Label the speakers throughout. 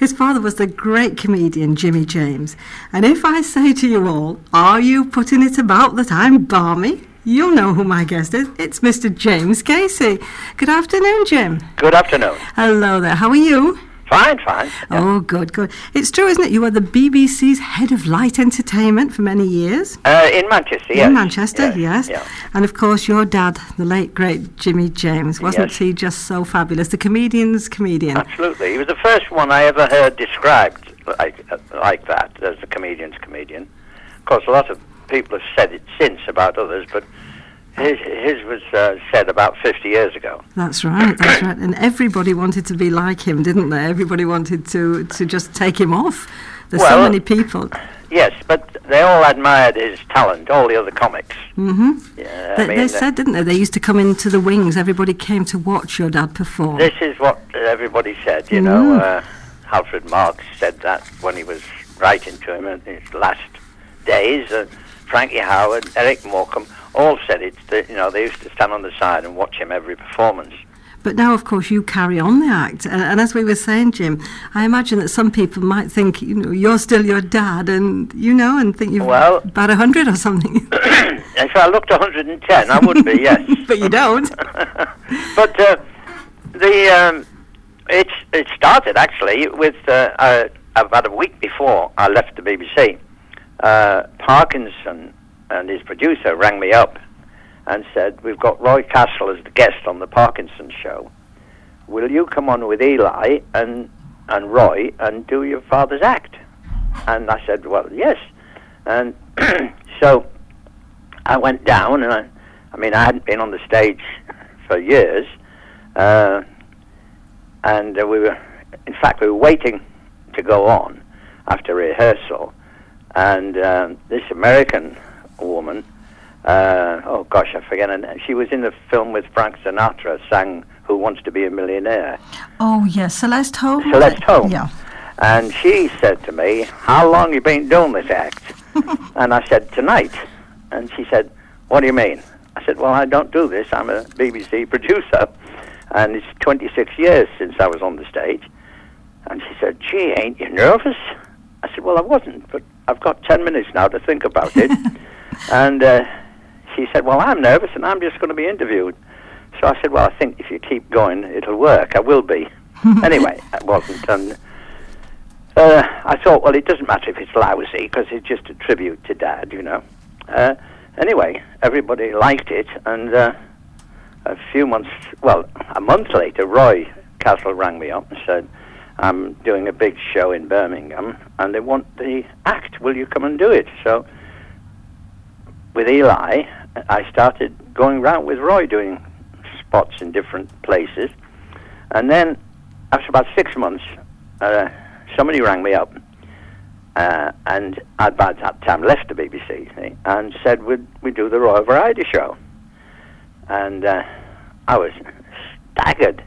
Speaker 1: His father was the great comedian Jimmy James. And if I say to you all, are you putting it about that I'm balmy? You'll know who my guest is. It's Mr. James Casey. Good afternoon, Jim.
Speaker 2: Good afternoon.
Speaker 1: Hello there. How are you?
Speaker 2: Fine. Yeah.
Speaker 1: Oh, good. It's true, isn't it? You were the BBC's head of light entertainment for many years.
Speaker 2: In Manchester, yes.
Speaker 1: In Manchester, yes.
Speaker 2: Yeah.
Speaker 1: And of course, your dad, the late, great Jimmy James, wasn't
Speaker 2: Yes.
Speaker 1: he just so fabulous? The comedian's comedian.
Speaker 2: Absolutely. He was the first one I ever heard described like that, as the comedian's comedian. Of course, a lot of people have said it since about others, but his was said about 50 years ago.
Speaker 1: That's right. And everybody wanted to be like him, didn't they? Everybody wanted to just take him off. There's so many people.
Speaker 2: Yes, but they all admired his talent, all the other comics.
Speaker 1: Mm-hmm.
Speaker 2: Yeah,
Speaker 1: They said, didn't they? They used to come into the wings. Everybody came to watch your dad perform.
Speaker 2: This is what everybody said, you know. Alfred Marks said that when he was writing to him in his last days. Frankie Howard, Eric Morecambe, all said it. They used to stand on the side and watch him every performance.
Speaker 1: But now, of course, you carry on the act. And as we were saying, Jim, I imagine that some people might think, you're still your dad and, and think you've about 100 or something.
Speaker 2: If I looked 110, I would be, yes.
Speaker 1: But you don't.
Speaker 2: But it started, actually, with about a week before I left the BBC. Parkinson and his producer rang me up and said, we've got Roy Castle as the guest on the Parkinson show. Will you come on with Eli and Roy and do your father's act? And I said, well, yes. And so I went down, and I hadn't been on the stage for years, and we were waiting to go on after rehearsal. And this American woman, I forget her name. She was in the film with Frank Sinatra, sang "Who Wants to Be a Millionaire."
Speaker 1: Oh yes, Celeste Holm.
Speaker 2: Celeste Holm.
Speaker 1: Yeah.
Speaker 2: And she said to me, "How long you been doing this act?" And I said, "Tonight." And she said, "What do you mean?" I said, "Well, I don't do this. I'm a BBC producer, and it's 26 years since I was on the stage." And she said, "Gee, ain't you nervous?" I said, "Well, I wasn't, but I've got 10 minutes now to think about it." And she said, "Well, I'm nervous, and I'm just going to be interviewed." So I said, "Well, I think if you keep going, it'll work. I will be." Anyway, I wasn't. And I thought, well, it doesn't matter if it's lousy, because it's just a tribute to Dad, Anyway, everybody liked it, and a month later, Roy Castle rang me up and said, "I'm doing a big show in Birmingham, and they want the act. Will you come and do it?" So, with Eli, I started going round with Roy, doing spots in different places. And then, after about 6 months, somebody rang me up, and I'd by that time left the BBC, and said, would we do the Royal Variety Show? And I was staggered.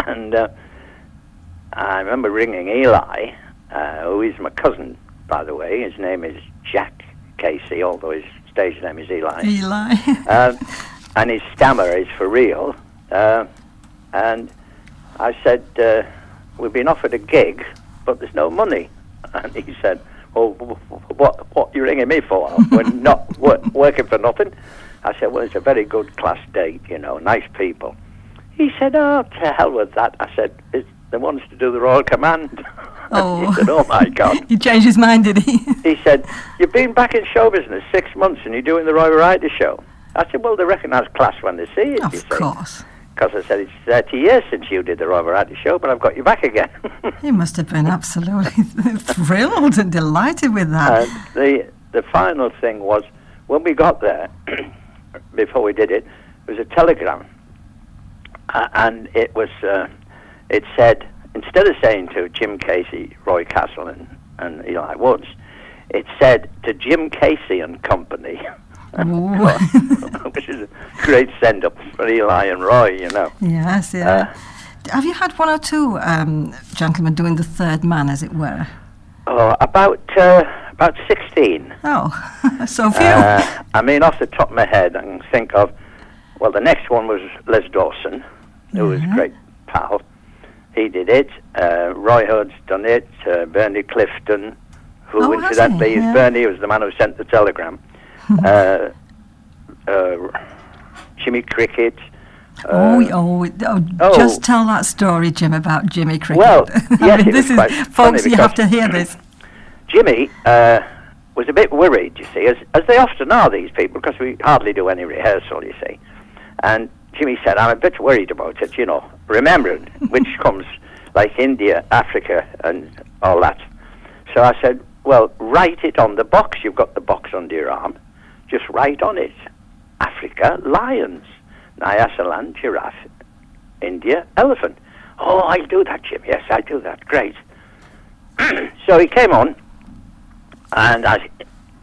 Speaker 2: And I remember ringing Eli, who is my cousin, by the way. His name is Jack Casey, although his stage name is Eli. And his stammer is for real. And I said, we've been offered a gig, but there's no money. And he said, well, what are you ringing me for? We're not working for nothing. I said, well, it's a very good class date, nice people. He said, oh, to hell with that. I said, they want us to do the Royal Command.
Speaker 1: Oh.
Speaker 2: He said, oh my God.
Speaker 1: He changed his mind, did he?
Speaker 2: He said, you've been back in show business 6 months and you're doing the Royal Variety Show. I said, well, they recognise class when they see it, you see.
Speaker 1: Of course.
Speaker 2: Because I said, it's 30 years since you did the Royal Variety Show, but I've got you back again.
Speaker 1: He must have been absolutely thrilled and delighted with that.
Speaker 2: The final thing was, when we got there, before we did it, was a telegram. And it was, it said, instead of saying to Jim Casey, Roy Castle and Eli Woods, it said to Jim Casey and Company, which is a great send-up for Eli and Roy,
Speaker 1: Yes, yeah. Have you had one or two gentlemen doing the third man, as it were?
Speaker 2: Oh, about 16.
Speaker 1: Oh, so few.
Speaker 2: Off the top of my head, I can think of, well, the next one was Les Dawson, who was a great pal. he did it. Roy Hood's done it. Bernie Clifton, who
Speaker 1: Oh, has
Speaker 2: incidentally
Speaker 1: he?
Speaker 2: is
Speaker 1: Yeah.
Speaker 2: Bernie was the man who sent the telegram. Jimmy Cricket.
Speaker 1: Just tell that story, Jim, about Jimmy Cricket.
Speaker 2: Well,
Speaker 1: I
Speaker 2: yes,
Speaker 1: mean,
Speaker 2: it
Speaker 1: this
Speaker 2: was
Speaker 1: is,
Speaker 2: quite
Speaker 1: folks,
Speaker 2: funny
Speaker 1: you have
Speaker 2: because-
Speaker 1: to hear this.
Speaker 2: Jimmy was a bit worried, you see, as they often are, these people, because we hardly do any rehearsal, you see. And Jimmy said, I'm a bit worried about it, you know, remembering which comes like India, Africa, and all that. So I said, well, write it on the box. You've got the box under your arm. Just write on it. Africa, lions. Nyasaland, giraffe. India, elephant. Oh, I'll do that, Jim. Yes, I'll do that. Great. So he came on, and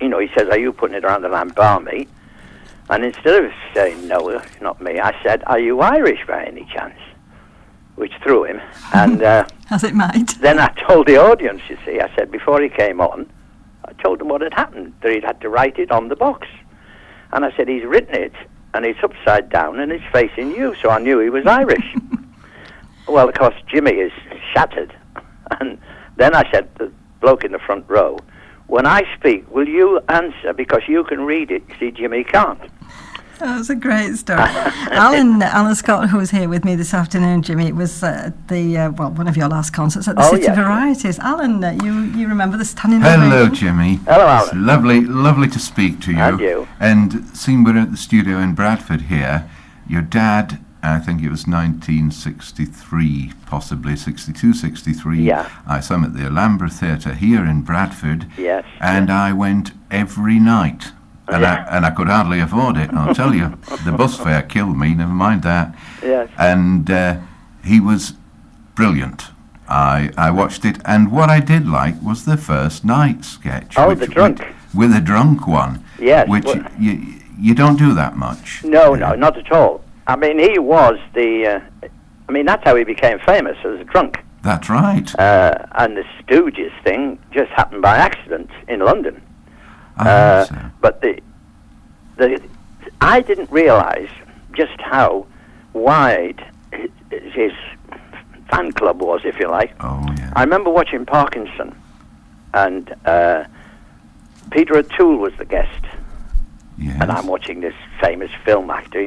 Speaker 2: he says, are you putting it around the lamp Barmy? And instead of saying, no, not me, I said, are you Irish by any chance? Which threw him. And
Speaker 1: As it might.
Speaker 2: then I told the audience, you see, I said, before he came on, I told him what had happened, that he'd had to write it on the box. And I said, he's written it, and it's upside down, and it's facing you, so I knew he was Irish. Well, of course, Jimmy is shattered. And then I said, the bloke in the front row, when I speak, will you answer? Because you can read it. You see, Jimmy can't.
Speaker 1: That's a great story. Alan Scott, who was here with me this afternoon, Jimmy, it was one of your last concerts at the City
Speaker 2: yes.
Speaker 1: Varieties. Alan, you remember the standing
Speaker 3: Hello,
Speaker 1: ovation?
Speaker 3: Jimmy.
Speaker 2: Hello, Alan.
Speaker 3: It's lovely to speak to you.
Speaker 2: And you.
Speaker 3: And seeing we're at the studio in Bradford here, your dad, I think it was 1963, possibly 62, 63.
Speaker 2: Yeah.
Speaker 3: I saw him at the Alhambra Theatre here in Bradford.
Speaker 2: Yes.
Speaker 3: And I went every night. And I could hardly afford it, I'll tell you. The bus fare killed me, never mind that.
Speaker 2: Yes.
Speaker 3: And he was brilliant. I watched it, and what I did like was the first night sketch.
Speaker 2: Oh, the drunk.
Speaker 3: With a drunk one.
Speaker 2: Yes,
Speaker 3: Which
Speaker 2: well-
Speaker 3: you don't do that much.
Speaker 2: No, not at all. I mean, he was that's how he became famous, as a drunk.
Speaker 3: That's right.
Speaker 2: And the Stooges thing just happened by accident in London.
Speaker 3: So.
Speaker 2: But I didn't realise just how wide his fan club was, if you like.
Speaker 3: Oh, yeah.
Speaker 2: I remember watching Parkinson, and Peter O'Toole was the guest,
Speaker 3: Yes.
Speaker 2: and I'm watching this famous film actor,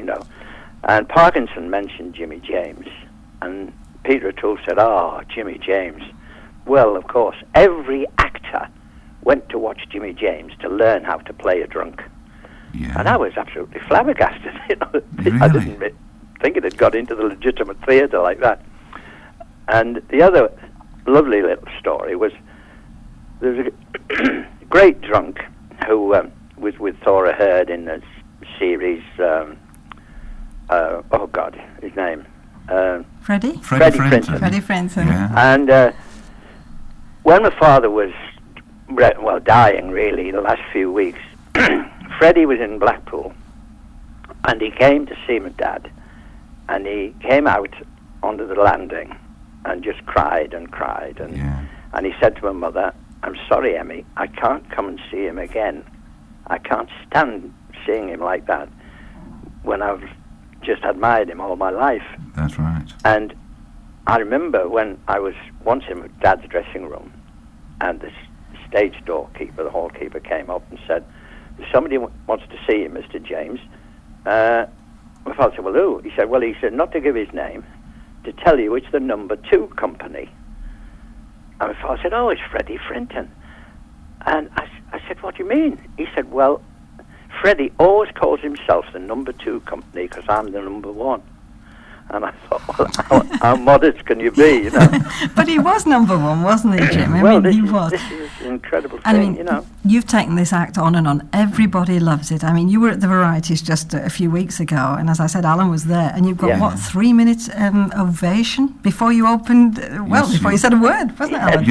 Speaker 2: and Parkinson mentioned Jimmy James, and Peter O'Toole said, Jimmy James. Well, of course, every actor went to watch Jimmy James to learn how to play a drunk.
Speaker 3: Yeah.
Speaker 2: And I was absolutely flabbergasted.
Speaker 3: Really?
Speaker 2: I didn't think it had got into the legitimate theatre like that. And the other lovely little story was there was a great drunk who was with Thora Hird in the series, his name.
Speaker 1: Freddie?
Speaker 2: Freddie
Speaker 3: Frinton.
Speaker 2: Frinton.
Speaker 1: Freddie Frinton.
Speaker 3: Yeah.
Speaker 2: And when my father was, dying really, the last few weeks, Freddie was in Blackpool, and he came to see my dad, and he came out onto the landing and just cried and cried, and
Speaker 3: Yeah.
Speaker 2: and he said to my mother, I'm sorry, Emmy, I can't come and see him again. I can't stand seeing him like that when I've just admired him all my life.
Speaker 3: That's right.
Speaker 2: And I remember when I was once in my dad's dressing room, and the stage doorkeeper, the hall keeper, came up and said, somebody wants to see you, Mr. James. My father said, well, who? He said, not to give his name, to tell you it's the number 2 company. And my father said, oh, it's Freddie Frinton. And I said, what do you mean? He said, well, Freddie always calls himself the number 2 company because I'm the number 1. And I thought, well, how modest can you be,
Speaker 1: But he was number 1, wasn't he, Jim? He was.
Speaker 2: This is an incredible
Speaker 1: And
Speaker 2: thing,
Speaker 1: you've taken this act on and on. Everybody loves it. I mean, you were at the Varieties just a few weeks ago, and as I said, Alan was there, and you've got,
Speaker 3: Yeah.
Speaker 1: 3 minutes ovation before you opened, before you said a word, wasn't it, Alan?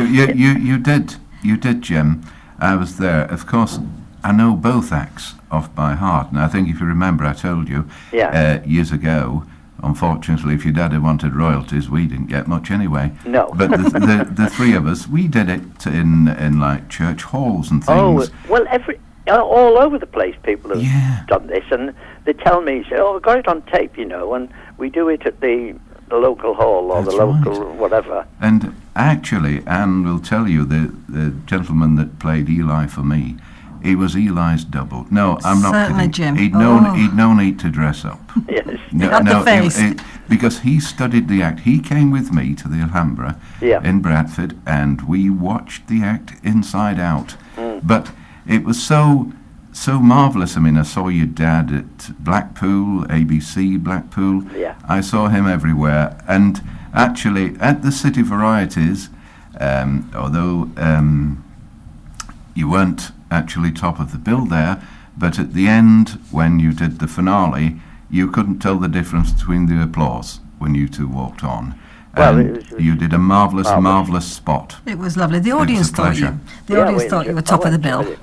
Speaker 3: You did, Jim. I was there. Of course, I know both acts off by heart, and I think if you remember, I told you years ago. Unfortunately, if your dad had wanted royalties, we didn't get much anyway.
Speaker 2: No.
Speaker 3: But the three of us, we did it in like church halls and things.
Speaker 2: Oh, well, all over the place people have
Speaker 3: Yeah.
Speaker 2: done this, and they tell me, say, we got it on tape, and we do it at the the local hall or
Speaker 3: That's
Speaker 2: the local
Speaker 3: right.
Speaker 2: whatever.
Speaker 3: And actually, Anne will tell you, the gentleman that played Eli for me, he was Eli's double. No, I'm not
Speaker 1: Certainly,
Speaker 3: kidding.
Speaker 1: Jim.
Speaker 3: He'd
Speaker 1: Oh.
Speaker 3: no need to dress up.
Speaker 2: Yes.
Speaker 3: No,
Speaker 1: Had the face.
Speaker 3: Because he studied the act. He came with me to the Alhambra
Speaker 2: Yeah.
Speaker 3: in Bradford, and we watched the act inside out. But it was so marvellous. I mean, I saw your dad at Blackpool, ABC Blackpool.
Speaker 2: Yeah.
Speaker 3: I saw him everywhere. And actually, at the City Varieties, although you weren't actually top of the bill there, but at the end, when you did the finale, you couldn't tell the difference between the applause when you two walked on.
Speaker 2: Well,
Speaker 3: And
Speaker 2: it was
Speaker 3: you did a marvellous,
Speaker 2: marvellous.
Speaker 3: marvellous spot.
Speaker 1: It was lovely. The audience thought
Speaker 3: pleasure.
Speaker 1: you. The
Speaker 2: Yeah,
Speaker 1: audience
Speaker 2: we
Speaker 1: thought you were
Speaker 2: enjoyed-
Speaker 1: top of the
Speaker 2: I
Speaker 1: bill.
Speaker 2: enjoyed it.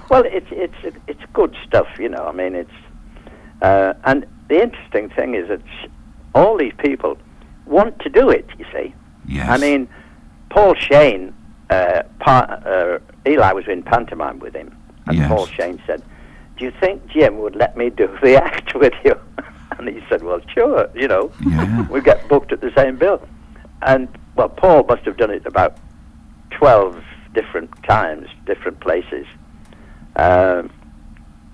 Speaker 2: Well, it's good stuff, you know. I mean, it's and the interesting thing is that all these people want to do it. You see,
Speaker 3: Yes.
Speaker 2: I mean, Paul Shane, Eli was in pantomime with him, and
Speaker 3: Yes.
Speaker 2: Paul Shane said, "Do you think Jim would let me do the act with you?" And he said, "Well, sure. You know,
Speaker 3: Yeah.
Speaker 2: we get booked at the same bill." And well, Paul must have done it about 12 different times, different places.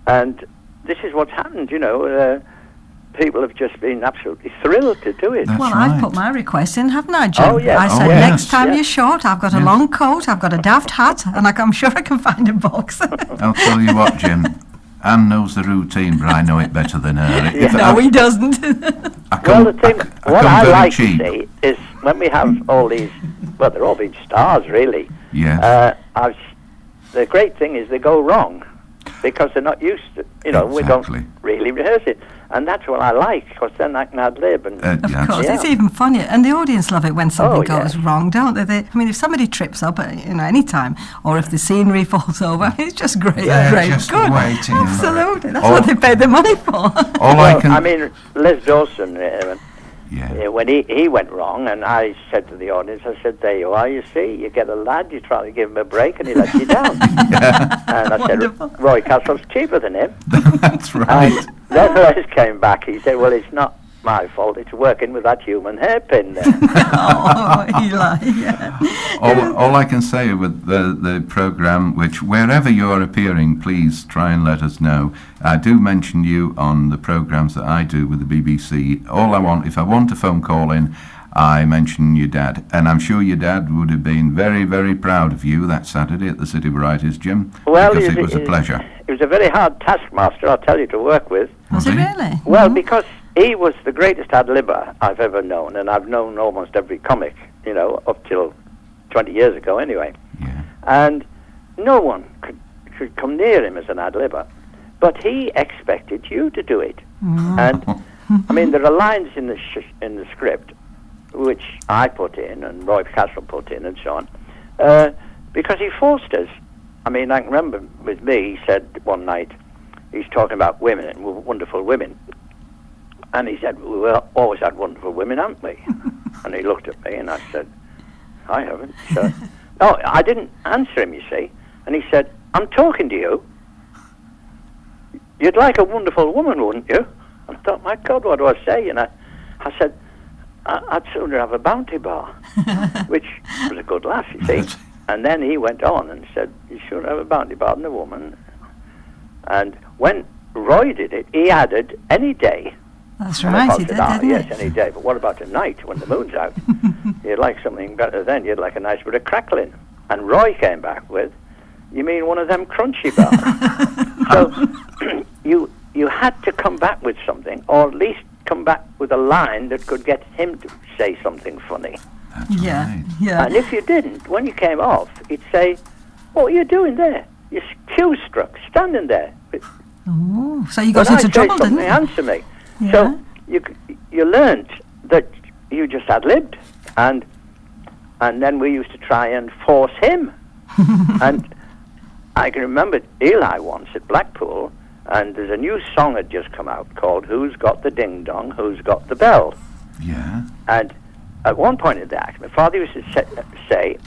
Speaker 2: And this is what's happened, you know. People have just been absolutely thrilled to do it.
Speaker 3: That's
Speaker 1: Well,
Speaker 3: right.
Speaker 1: I've put my request in, haven't I, Jim?
Speaker 2: Oh, yes.
Speaker 1: I said,
Speaker 3: Oh, yes.
Speaker 1: next time
Speaker 2: Yes.
Speaker 1: you're short, I've got a
Speaker 3: Yes.
Speaker 1: long coat, I've got a daft hat, and I'm sure I can find a box.
Speaker 3: I'll tell you what, Jim. Anne knows the routine, but I know it better than her. If
Speaker 1: No, he doesn't.
Speaker 3: I
Speaker 2: Well,
Speaker 3: come,
Speaker 2: the thing,
Speaker 3: I
Speaker 2: what
Speaker 3: come
Speaker 2: I
Speaker 3: very
Speaker 2: like
Speaker 3: cheap.
Speaker 2: to see is when we have all these, well, they're all big stars, really.
Speaker 3: Yes.
Speaker 2: The great thing is they go wrong because they're not used to, you know, we
Speaker 3: Exactly.
Speaker 2: don't really rehearse it. And that's what I like, because then I can ad-lib. And,
Speaker 1: Of
Speaker 3: Yeah.
Speaker 1: course,
Speaker 2: Yeah.
Speaker 1: it's even funnier, and the audience love it when something
Speaker 2: Oh,
Speaker 1: goes
Speaker 2: yes.
Speaker 1: wrong, don't they? I mean, if somebody trips up at any time, or if the scenery falls over, it's just great,
Speaker 4: They're
Speaker 1: great,
Speaker 4: just
Speaker 1: good.
Speaker 4: waiting for it.
Speaker 1: Absolutely, that's
Speaker 3: Oh.
Speaker 1: what they pay the money for.
Speaker 3: All
Speaker 2: well,
Speaker 3: I can.
Speaker 2: I mean, Les Dawson,
Speaker 3: yeah.
Speaker 2: when he went wrong, and I said to the audience, I said, "There you are, you see, you get a lad, you try to give him a break, and he lets you down." And I
Speaker 1: Wonderful.
Speaker 2: said, "Roy Castle's cheaper than him."
Speaker 3: That's right.
Speaker 2: And then Les came back, he said, "Well, it's not my fault, it's working with that human hairpin there."
Speaker 1: Oh, Eli, yeah.
Speaker 3: All I can say with the programme, which wherever you're appearing, please try and let us know. I do mention you on the programmes that I do with the BBC. All I want, if I want a phone call in, I mention your dad. And I'm sure your dad would have been very, very proud of you that Saturday at the City Varieties, Jim,
Speaker 2: Well,
Speaker 3: because it was a pleasure.
Speaker 2: He was a very hard taskmaster, I'll tell you, to work with.
Speaker 1: Was it really?
Speaker 2: Well, because he was the greatest ad-libber I've ever known, and I've known almost every comic, you know, up till 20 years ago anyway.
Speaker 3: Yeah.
Speaker 2: And no one could come near him as an ad-libber. But he expected you to do it. And, I mean, there are lines in the script which I put in and Roy Castle put in and so on, because he forced us. I mean, I can remember with me, he said one night, he's talking about women and wonderful women. And he said, "We've always had wonderful women, haven't we?" And he looked at me and I said, "I haven't." So, no, I didn't answer him, you see. And he said, "I'm talking to you. You'd like a wonderful woman, wouldn't you?" And I thought, my God, what do I say? And I said, "I'd sooner have a bounty bar," which was a good laugh, you see. And then he went on and said, "You sooner have a bounty bar than a woman." And when Roy did it, he added any day.
Speaker 1: That's
Speaker 2: And
Speaker 1: right,
Speaker 2: I
Speaker 1: he
Speaker 2: said,
Speaker 1: did, didn't
Speaker 2: yes,
Speaker 1: he?
Speaker 2: any day. But what about at night when the moon's out? You'd like something better then. You'd like a nice bit of crackling. And Roy came back with, "You mean one of them crunchy bars?" So you had to come back with something, or at least come back with a line that could get him to say something funny.
Speaker 3: That's
Speaker 1: Yeah,
Speaker 3: right.
Speaker 1: yeah.
Speaker 2: And if you didn't, when you came off, he'd say, "What are you doing there? You're cue-struck, standing there."
Speaker 1: Oh, so you got
Speaker 2: When I
Speaker 1: into
Speaker 2: say
Speaker 1: trouble,
Speaker 2: something,
Speaker 1: didn't you?
Speaker 2: answer me.
Speaker 1: Yeah.
Speaker 2: So you learnt that you just ad-libbed, and then we used to try and force him. And I can remember Eli once at Blackpool, and there's a new song had just come out called "Who's Got the Ding Dong, Who's Got the Bell?"
Speaker 3: Yeah.
Speaker 2: And at one point in the act, my father used to say,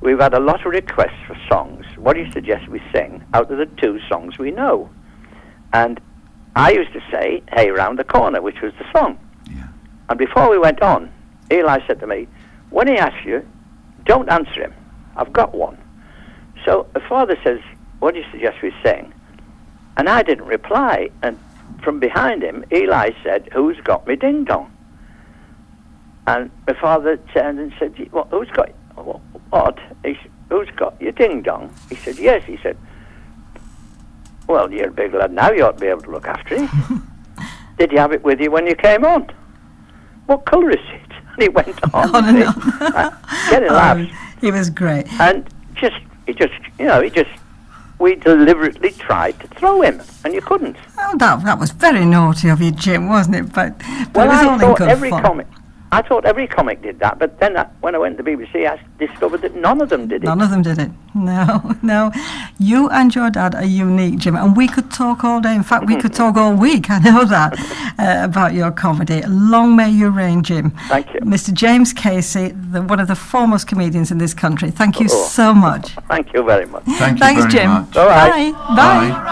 Speaker 2: "We've had a lot of requests for songs. What do you suggest we sing out of the two songs we know?" And I used to say, "Hey, Round the Corner," which was the song.
Speaker 3: Yeah.
Speaker 2: And before we went on, Eli said to me, when he asks you, don't answer him. I've got one. So the father says, what do you suggest we sing? And I didn't reply. And from behind him, Eli said, who's got me ding-dong? And my father turned and said, well, who's got, what? Who's got your ding-dong? He said, yes. He said, well, you're a big lad now, you ought to be able to look after it. Did you have it with you when you came on? What colour is it? And he went on. Getting laughs.
Speaker 1: He was great.
Speaker 2: And we deliberately tried to throw him, and you couldn't.
Speaker 1: Oh, that was very naughty of you, Jim, wasn't it? But
Speaker 2: well,
Speaker 1: it was all in good fun.
Speaker 2: I thought every comic did that, but then when I went to the BBC, I discovered that none of them did it.
Speaker 1: None of them did it. No. You and your dad are unique, Jim, and we could talk all day. In fact, we could talk all week, I know that, about your comedy. Long may you reign, Jim.
Speaker 2: Thank you.
Speaker 1: Mr. James Casey, one of the foremost comedians in this country. Thank you so much.
Speaker 2: Thank you very much.
Speaker 3: Thank you
Speaker 1: Thanks,
Speaker 3: very
Speaker 1: Jim.
Speaker 3: much.
Speaker 2: All right.
Speaker 1: Bye. Bye.